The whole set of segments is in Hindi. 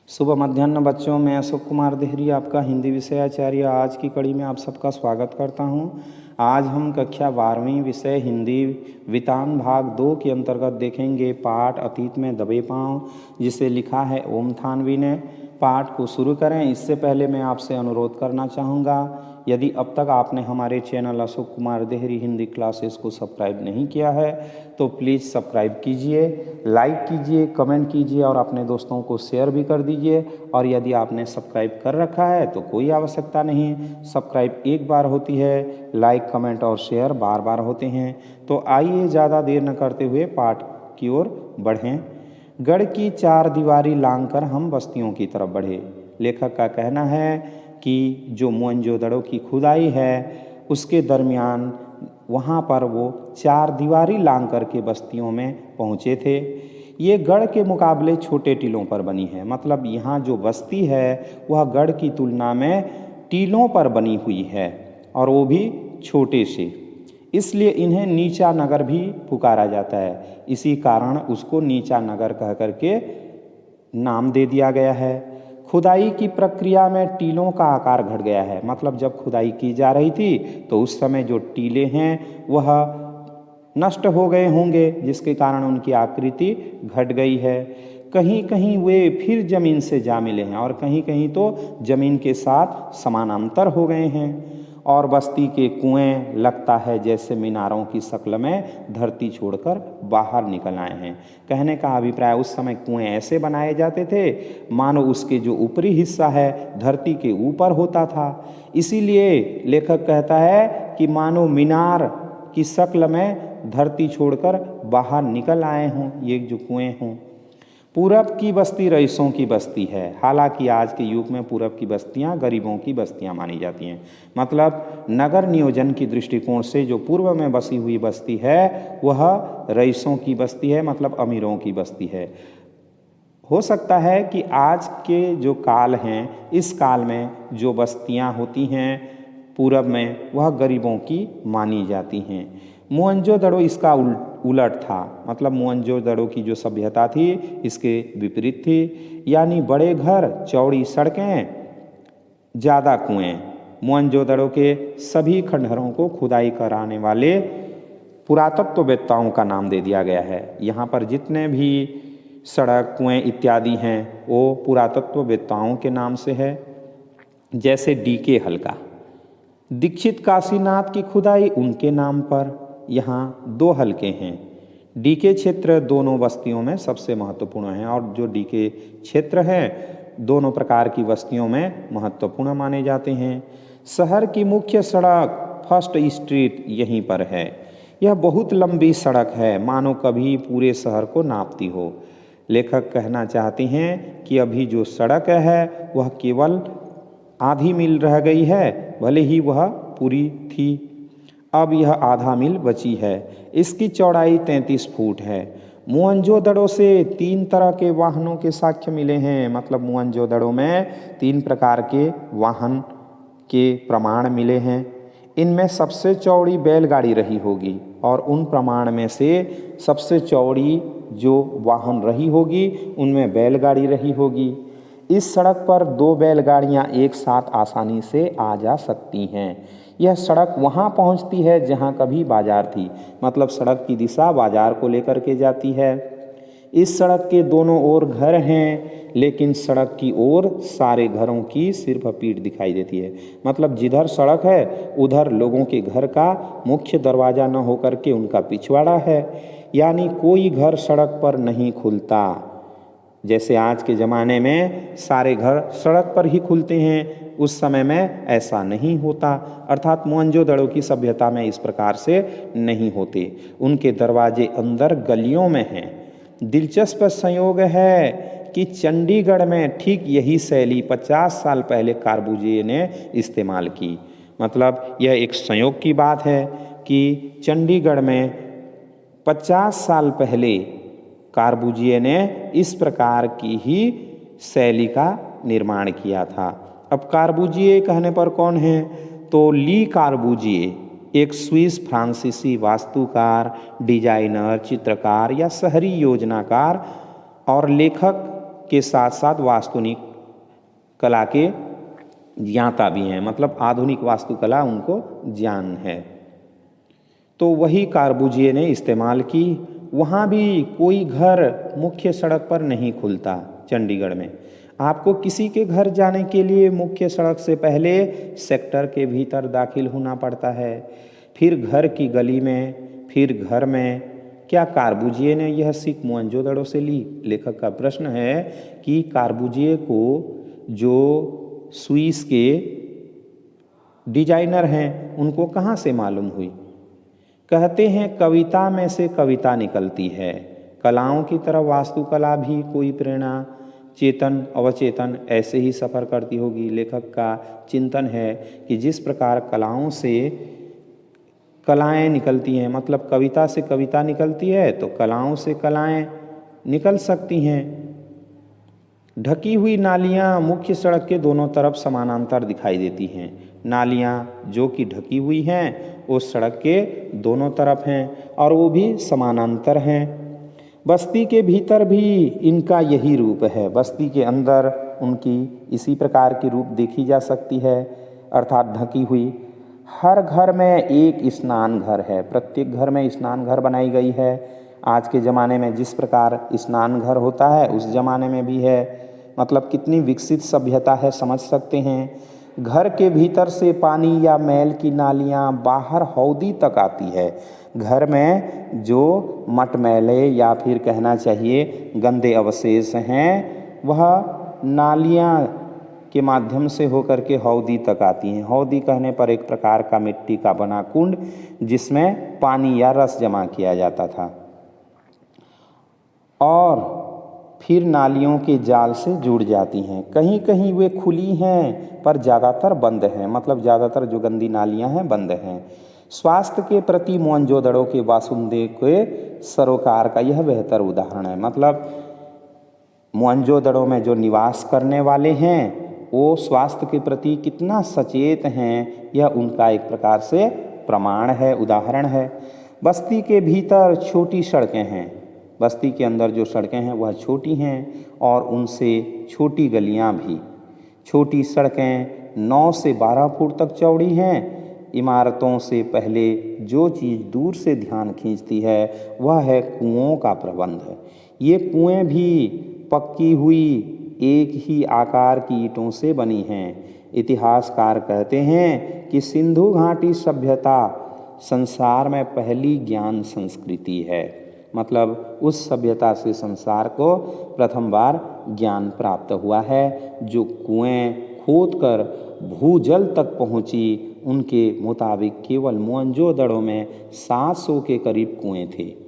शुभ मध्याह्न बच्चों, मैं अशोक कुमार देहरी आपका हिंदी विषय आचार्य आज की कड़ी में आप सबका स्वागत करता हूं। आज हम कक्षा 12वीं विषय हिंदी वितान भाग 2 के अंतर्गत देखेंगे पाठ अतीत में दबे पाँव, जिसे लिखा है ओम थानवी ने। पाठ को शुरू करें इससे पहले मैं आपसे अनुरोध करना चाहूँगा, यदि अब तक आपने हमारे चैनल अशोक कुमार देहरी हिंदी क्लासेस को सब्सक्राइब नहीं किया है तो प्लीज़ सब्सक्राइब कीजिए, लाइक कीजिए, कमेंट कीजिए और अपने दोस्तों को शेयर भी कर दीजिए। और यदि आपने सब्सक्राइब कर रखा है तो कोई आवश्यकता नहीं, सब्सक्राइब एक बार होती है, लाइक कमेंट और शेयर बार बार होते हैं। तो आइए ज़्यादा देर न करते हुए पाठ की ओर बढ़ें। गढ़ की चार दीवारी लांघकर हम बस्तियों की तरफ बढ़े। लेखक का कहना है कि जो मोहनजोदड़ो की खुदाई है उसके दरमियान वहाँ पर वो चार दीवारी लांघ करके बस्तियों में पहुँचे थे। ये गढ़ के मुकाबले छोटे टीलों पर बनी है, मतलब यहाँ जो बस्ती है वह गढ़ की तुलना में टीलों पर बनी हुई है और वो भी छोटे से, इसलिए इन्हें नीचा नगर भी पुकारा जाता है। इसी कारण उसको नीचा नगर कह करके नाम दे दिया गया है। खुदाई की प्रक्रिया में टीलों का आकार घट गया है, मतलब जब खुदाई की जा रही थी तो उस समय जो टीले हैं वह नष्ट हो गए होंगे, जिसके कारण उनकी आकृति घट गई है। कहीं कहीं वे फिर जमीन से जा मिले हैं और कहीं कहीं तो जमीन के साथ समानांतर हो गए हैं। और बस्ती के कुएं लगता है जैसे मीनारों की शक्ल में धरती छोड़कर बाहर निकल आए हैं। कहने का अभिप्राय, उस समय कुएं ऐसे बनाए जाते थे मानो उसके जो ऊपरी हिस्सा है धरती के ऊपर होता था। इसीलिए लेखक कहता है कि मानो मीनार की शक्ल में धरती छोड़कर बाहर निकल आए हों ये जो कुएं हों। पूरब की बस्ती रईसों की बस्ती है। हालांकि आज के युग में पूरब की बस्तियां गरीबों की बस्तियां मानी जाती हैं, मतलब नगर नियोजन की दृष्टिकोण से जो पूर्व में बसी हुई बस्ती है वह रईसों की बस्ती है, मतलब अमीरों की बस्ती है। हो सकता है कि आज के जो काल हैं इस काल में जो बस्तियां होती हैं पूरब में वह गरीबों की मानी जाती हैं। मोहनजोदड़ो इसका उलट था, मतलब मोहनजोदड़ो की जो सभ्यता थी इसके विपरीत थी, यानी बड़े घर, चौड़ी सड़कें, ज़्यादा कुएं। मोहनजोदड़ो के सभी खंडहरों को खुदाई कराने वाले पुरातत्ववेत्ताओं का नाम दे दिया गया है। यहाँ पर जितने भी सड़क, कुएं इत्यादि हैं वो पुरातत्ववेत्ताओं के नाम से है। जैसे डीके हल्का, दीक्षित काशीनाथ की खुदाई उनके नाम पर। यहाँ 2 हल्के हैं। डीके क्षेत्र दोनों बस्तियों में सबसे महत्वपूर्ण है और जो डीके क्षेत्र है दोनों प्रकार की बस्तियों में महत्वपूर्ण माने जाते हैं। शहर की मुख्य सड़क फर्स्ट स्ट्रीट यहीं पर है। यह बहुत लंबी सड़क है, मानो कभी पूरे शहर को नापती हो। लेखक कहना चाहते हैं कि अभी जो सड़क है वह केवल आधी मील रह गई है, भले ही वह पूरी थी, अब यह आधा मील बची है। इसकी चौड़ाई 33 फुट है। मोहनजोदड़ो से 3 तरह के वाहनों के साक्ष्य मिले हैं, मतलब मोहनजोदड़ो में 3 प्रकार के वाहन के प्रमाण मिले हैं। इनमें सबसे चौड़ी बैलगाड़ी रही होगी और उन प्रमाण में से सबसे चौड़ी जो वाहन रही होगी उनमें बैलगाड़ी रही होगी। इस सड़क पर 2 बैलगाड़ियां एक साथ आसानी से आ जा सकती हैं। यह सड़क वहां पहुंचती है जहां कभी बाजार थी, मतलब सड़क की दिशा बाजार को लेकर के जाती है। इस सड़क के दोनों ओर घर हैं, लेकिन सड़क की ओर सारे घरों की सिर्फ पीठ दिखाई देती है, मतलब जिधर सड़क है उधर लोगों के घर का मुख्य दरवाज़ा न होकर के उनका पिछवाड़ा है, यानी कोई घर सड़क पर नहीं खुलता। जैसे आज के ज़माने में सारे घर सड़क पर ही खुलते हैं, उस समय में ऐसा नहीं होता। अर्थात मोहनजोदड़ो की सभ्यता में इस प्रकार से नहीं होते, उनके दरवाजे अंदर गलियों में हैं। दिलचस्प संयोग है कि चंडीगढ़ में ठीक यही शैली 50 साल पहले कार्बुजिए ने इस्तेमाल की। मतलब यह एक संयोग की बात है कि चंडीगढ़ में 50 साल पहले कार्बुजिए ने इस प्रकार की ही शैली का निर्माण किया था। अब कार्बुजिए कहने पर कौन है, तो ली कार्बुजिए एक स्विस फ्रांसीसी वास्तुकार, डिजाइनर, चित्रकार या शहरी योजनाकार और लेखक के साथ साथ वास्तुनिक कला के ज्ञाता भी हैं, मतलब आधुनिक वास्तुकला उनको ज्ञान है। तो वही कार्बुजिए ने इस्तेमाल की। वहाँ भी कोई घर मुख्य सड़क पर नहीं खुलता। चंडीगढ़ में आपको किसी के घर जाने के लिए मुख्य सड़क से पहले सेक्टर के भीतर दाखिल होना पड़ता है, फिर घर की गली में, फिर घर में। क्या कार्बुजिए ने यह सीख मोहनजोदड़ो से ली? लेखक का प्रश्न है कि कार्बुजिए को जो स्विस के डिजाइनर हैं उनको कहाँ से मालूम हुई? कहते हैं कविता में से कविता निकलती है। कलाओं की तरह वास्तुकला भी कोई प्रेरणा चेतन अवचेतन ऐसे ही सफ़र करती होगी। लेखक का चिंतन है कि जिस प्रकार कलाओं से कलाएं निकलती हैं, मतलब कविता से कविता निकलती है तो कलाओं से कलाएं निकल सकती हैं। ढकी हुई नालियां मुख्य सड़क के दोनों तरफ समानांतर दिखाई देती हैं। नालियां जो कि ढकी हुई हैं उस सड़क के दोनों तरफ हैं और वो भी समानांतर हैं। बस्ती के भीतर भी इनका यही रूप है। बस्ती के अंदर उनकी इसी प्रकार की रूप देखी जा सकती है, अर्थात ढकी हुई। हर घर में एक स्नान घर है। प्रत्येक घर में स्नान घर बनाई गई है। आज के ज़माने में जिस प्रकार स्नान घर होता है उस ज़माने में भी है। मतलब कितनी विकसित सभ्यता है, समझ सकते हैं। घर के भीतर से पानी या मैल की नालियाँ बाहर हौदी तक आती है। घर में जो मटमैले या फिर कहना चाहिए गंदे अवशेष हैं वह नालियाँ के माध्यम से होकर के हौदी तक आती हैं। हौदी कहने पर एक प्रकार का मिट्टी का बना कुंड जिसमें पानी या रस जमा किया जाता था और फिर नालियों के जाल से जुड़ जाती हैं। कहीं कहीं वे खुली हैं पर ज़्यादातर बंद हैं, मतलब ज़्यादातर जो गंदी नालियां हैं बंद हैं। स्वास्थ्य के प्रति मोहनजोदड़ो के बाशिंदे के सरोकार का यह बेहतर उदाहरण है। मतलब मोहनजोदड़ो में जो निवास करने वाले हैं वो स्वास्थ्य के प्रति कितना सचेत हैं, यह उनका एक प्रकार से प्रमाण है, उदाहरण है। बस्ती के भीतर छोटी सड़कें हैं। बस्ती के अंदर जो सड़कें हैं वह छोटी हैं और उनसे छोटी गलियां भी। छोटी सड़कें 9 से 12 फुट तक चौड़ी हैं। इमारतों से पहले जो चीज़ दूर से ध्यान खींचती है वह है कुओं का प्रबंध। ये कुएं भी पक्की हुई एक ही आकार की ईंटों से बनी हैं। इतिहासकार कहते हैं कि सिंधु घाटी सभ्यता संसार में पहली ज्ञान संस्कृति है। मतलब उस सभ्यता से संसार को प्रथम बार ज्ञान प्राप्त हुआ है। जो कुएं खोदकर भूजल तक पहुंची उनके मुताबिक केवल मोहनजोदड़ो में 700 के करीब कुएं थे।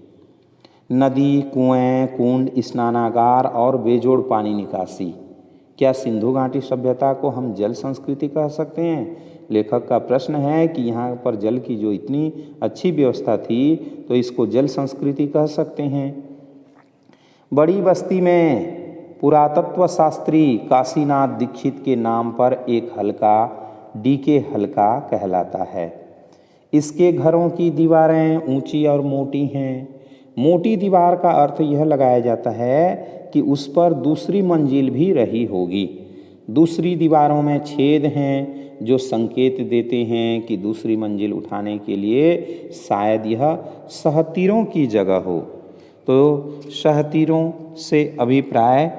नदी, कुएं, कुंड, स्नानागार और बेजोड़ पानी निकासी। क्या सिंधु घाटी सभ्यता को हम जल संस्कृति कह सकते हैं? लेखक का प्रश्न है कि यहाँ पर जल की जो इतनी अच्छी व्यवस्था थी तो इसको जल संस्कृति कह सकते हैं। बड़ी बस्ती में पुरातत्व शास्त्री काशीनाथ दीक्षित के नाम पर एक हल्का डीके हल्का कहलाता है। इसके घरों की दीवारें ऊंची और मोटी हैं। मोटी दीवार का अर्थ यह लगाया जाता है कि उस पर दूसरी मंजिल भी रही होगी। दूसरी दीवारों में छेद हैं जो संकेत देते हैं कि दूसरी मंजिल उठाने के लिए शायद यह सहतीरों की जगह हो। तो सहतीरों से अभिप्राय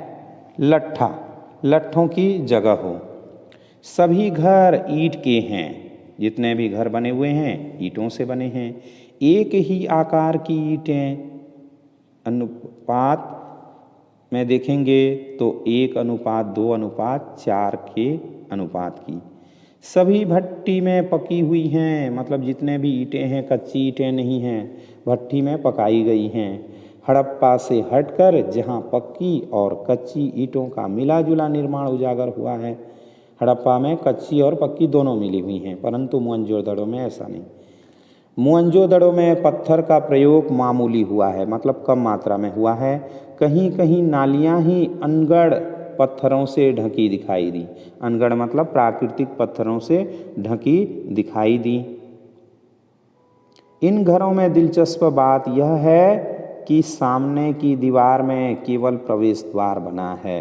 लट्ठों की जगह हो। सभी घर ईंट के हैं। जितने भी घर बने हुए हैं ईंटों से बने हैं। एक ही आकार की ईंटें अनुपात में देखेंगे तो 1:2:4 के अनुपात की। सभी भट्टी में पकी हुई हैं। मतलब जितने भी ईंटें हैं कच्ची ईंटें नहीं हैं, भट्टी में पकाई गई हैं। हड़प्पा से हटकर जहां पक्की और कच्ची ईंटों का मिला जुला निर्माण उजागर हुआ है। हड़प्पा में कच्ची और पक्की दोनों मिली हुई हैं, परंतु मोहनजोदड़ो में ऐसा नहीं। मोहनजोदड़ो में पत्थर का प्रयोग मामूली हुआ है, मतलब कम मात्रा में हुआ है। कहीं कहीं नालियां ही अनगढ़ पत्थरों से ढकी दिखाई दी। अनगढ़ मतलब प्राकृतिक पत्थरों से ढकी दिखाई दी। इन घरों में दिलचस्प बात यह है कि सामने की दीवार में केवल प्रवेश द्वार बना है,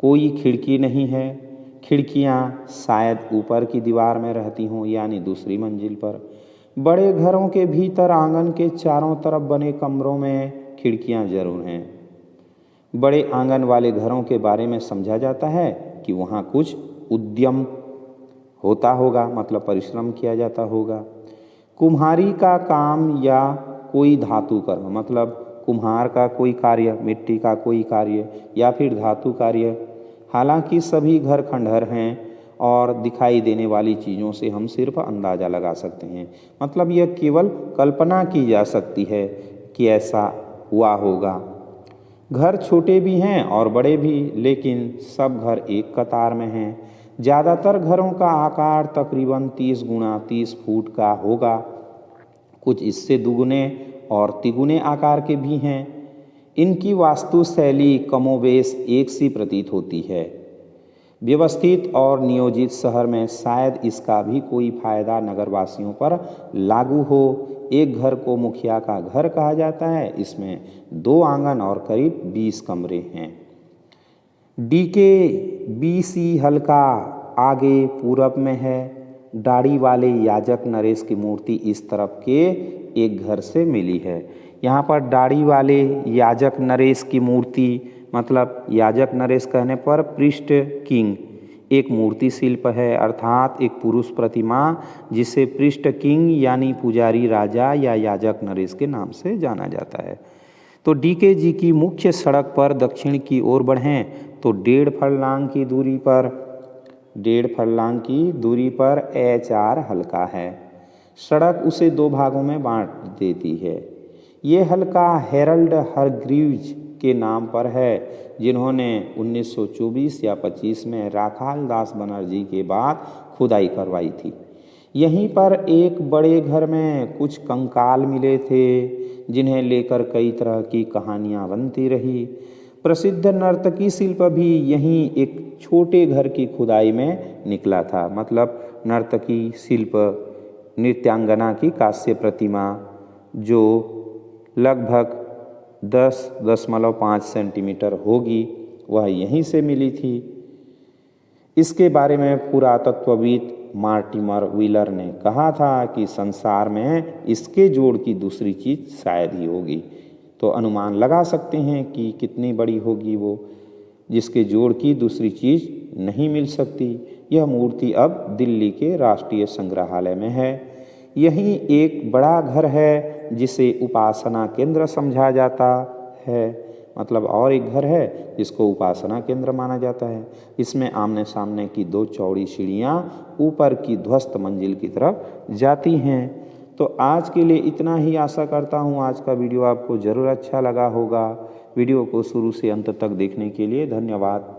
कोई खिड़की नहीं है। खिड़कियां शायद ऊपर की दीवार में रहती हों, यानी दूसरी मंजिल पर। बड़े घरों के भीतर आंगन के चारों तरफ बने कमरों में खिड़कियां जरूर हैं। बड़े आंगन वाले घरों के बारे में समझा जाता है कि वहाँ कुछ उद्यम होता होगा, मतलब परिश्रम किया जाता होगा। कुम्हारी का काम या कोई धातु कर्म, मतलब कुम्हार का कोई कार्य, मिट्टी का कोई कार्य या फिर धातु कार्य। हालांकि सभी घर खंडहर हैं और दिखाई देने वाली चीज़ों से हम सिर्फ अंदाज़ा लगा सकते हैं, मतलब यह केवल कल्पना की जा सकती है कि ऐसा हुआ होगा। घर छोटे भी हैं और बड़े भी, लेकिन सब घर एक कतार में हैं। ज़्यादातर घरों का आकार तकरीबन 30 गुणा 30 फुट का होगा। कुछ इससे दुगुने और तिगुने आकार के भी हैं। इनकी वास्तुशैली कमोबेश एक सी प्रतीत होती है। व्यवस्थित और नियोजित शहर में शायद इसका भी कोई फायदा नगरवासियों पर लागू हो। एक घर को मुखिया का घर कहा जाता है। इसमें 2 आंगन और करीब 20 कमरे हैं। डीके बीसी हल्का आगे पूरब में है। दाढ़ी वाले याजक नरेश की मूर्ति इस तरफ के एक घर से मिली है। यहाँ पर दाढ़ी वाले याजक नरेश की मूर्ति, मतलब याजक नरेश कहने पर पृष्ठ किंग एक मूर्ति शिल्प है, अर्थात एक पुरुष प्रतिमा जिसे पृष्ठ किंग यानी पुजारी राजा या याजक नरेश के नाम से जाना जाता है। तो डीके जी की मुख्य सड़क पर दक्षिण की ओर बढ़ें तो 1.5 फरलांग की दूरी पर HR हल्का है। सड़क उसे 2 भागों में बांट देती है। ये हल्का हेरल्ड हरग्रीव्ज के नाम पर है, जिन्होंने 1924 या 25 में राखाल दास बनर्जी के बाद खुदाई करवाई थी। यहीं पर एक बड़े घर में कुछ कंकाल मिले थे, जिन्हें लेकर कई तरह की कहानियां बनती रही। प्रसिद्ध नर्तकी शिल्प भी यहीं एक छोटे घर की खुदाई में निकला था, मतलब नर्तकी शिल्प नृत्यांगना की कांस्य प्रतिमा जो लगभग 10.5 सेंटीमीटर होगी, वह यहीं से मिली थी। इसके बारे में पुरातत्वविद मार्टिमर व्हीलर ने कहा था कि संसार में इसके जोड़ की दूसरी चीज़ शायद ही होगी। तो अनुमान लगा सकते हैं कि कितनी बड़ी होगी वो, जिसके जोड़ की दूसरी चीज़ नहीं मिल सकती। यह मूर्ति अब दिल्ली के राष्ट्रीय संग्रहालय में है। यही एक बड़ा घर है जिसे उपासना केंद्र समझा जाता है, मतलब और एक घर है जिसको उपासना केंद्र माना जाता है। इसमें आमने सामने की 2 चौड़ी सीढ़ियाँ ऊपर की ध्वस्त मंजिल की तरफ जाती हैं। तो आज के लिए इतना ही। आशा करता हूँ आज का वीडियो आपको ज़रूर अच्छा लगा होगा। वीडियो को शुरू से अंत तक देखने के लिए धन्यवाद।